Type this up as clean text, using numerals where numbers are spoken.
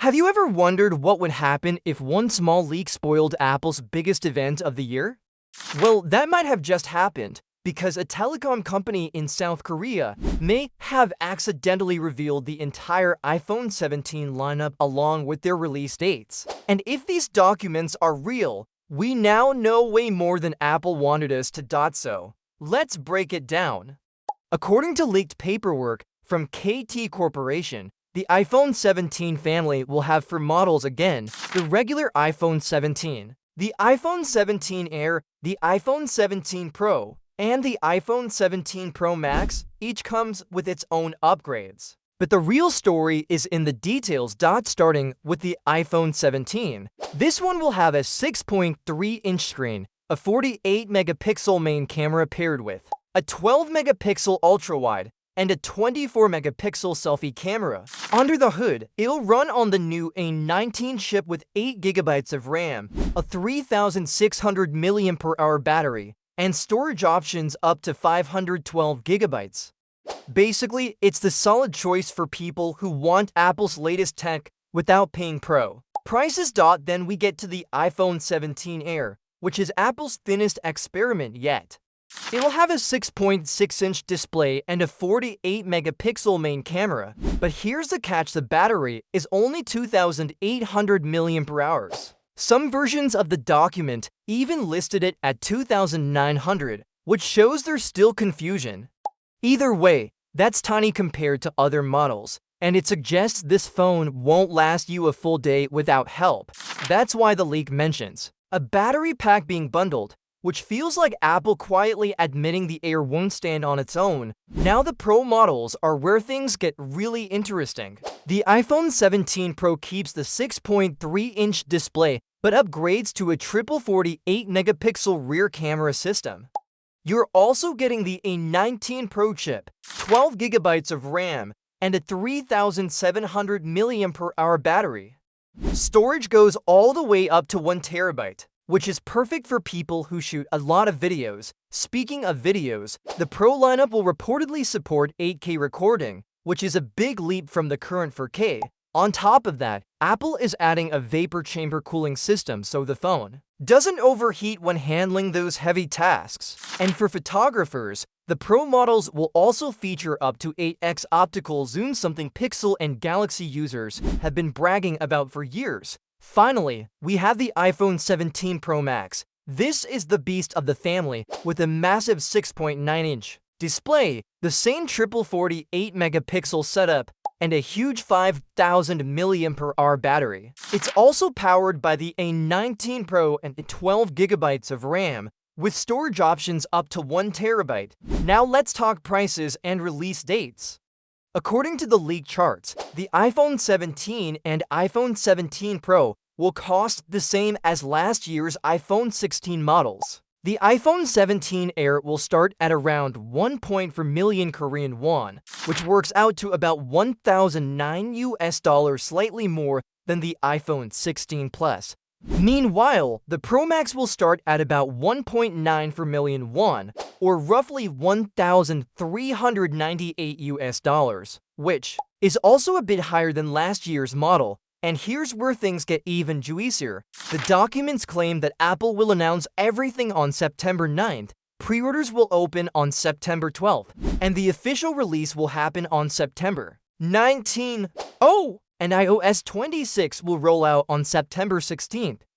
Have you ever wondered what would happen if one small leak spoiled Apple's biggest event of the year? Well, that might have just happened because a telecom company in South Korea may have accidentally revealed the entire iPhone 17 lineup along with their release dates. And if these documents are real, we now know way more than Apple wanted us to. So let's break it down. According to leaked paperwork from KT Corporation, the iPhone 17 family will have four models again: the regular iPhone 17, the iPhone 17 Air, the iPhone 17 Pro, and the iPhone 17 Pro Max. Each comes with its own upgrades. But the real story is in the details. Starting with the iPhone 17. This one will have a 6.3-inch screen, a 48-megapixel main camera paired with a 12-megapixel ultra-wide, and a 24-megapixel selfie camera. Under the hood, it'll run on the new A19 chip with 8 gigabytes of RAM, a 3,600 mAh battery, and storage options up to 512 gigabytes. Basically, it's the solid choice for people who want Apple's latest tech without paying pro prices. Then we get to the iPhone 17 Air, which is Apple's thinnest experiment yet. It'll have a 6.6-inch display and a 48-megapixel main camera. But here's the catch: the battery is only 2,800 mAh. Some versions of the document even listed it at 2,900, which shows there's still confusion. Either way, that's tiny compared to other models, and it suggests this phone won't last you a full day without help. That's why the leak mentions a battery pack being bundled, which feels like Apple quietly admitting the Air won't stand on its own. Now the Pro models are where things get really interesting. The iPhone 17 Pro keeps the 6.3-inch display, but upgrades to a triple 48-megapixel rear camera system. You're also getting the A19 Pro chip, 12 gigabytes of RAM, and a 3,700 mAh battery. Storage goes all the way up to 1 terabyte, which is perfect for people who shoot a lot of videos. Speaking of videos, the Pro lineup will reportedly support 8K recording, which is a big leap from the current 4K. On top of that, Apple is adding a vapor chamber cooling system so the phone doesn't overheat when handling those heavy tasks. And for photographers, the Pro models will also feature up to 8x optical zoom, something Pixel and Galaxy users have been bragging about for years. Finally, we have the iPhone 17 Pro Max. This is the beast of the family with a massive 6.9-inch display, the same triple 48-megapixel setup, and a huge 5,000 mAh battery. It's also powered by the A19 Pro and 12 gigabytes of RAM, with storage options up to 1 terabyte. Now let's talk prices and release dates. According to the leaked charts, the iPhone 17 and iPhone 17 Pro will cost the same as last year's iPhone 16 models. The iPhone 17 Air will start at around 1.4 million Korean won, which works out to about $1,009, slightly more than the iPhone 16 Plus. Meanwhile, the Pro Max will start at about 1.94 million won, or roughly $1,398, which is also a bit higher than last year's model. And here's where things get even juicier. The documents claim that Apple will announce everything on September 9th, pre-orders will open on September 12th, and the official release will happen on September 19th. Oh! And iOS 26 will roll out on September 16th.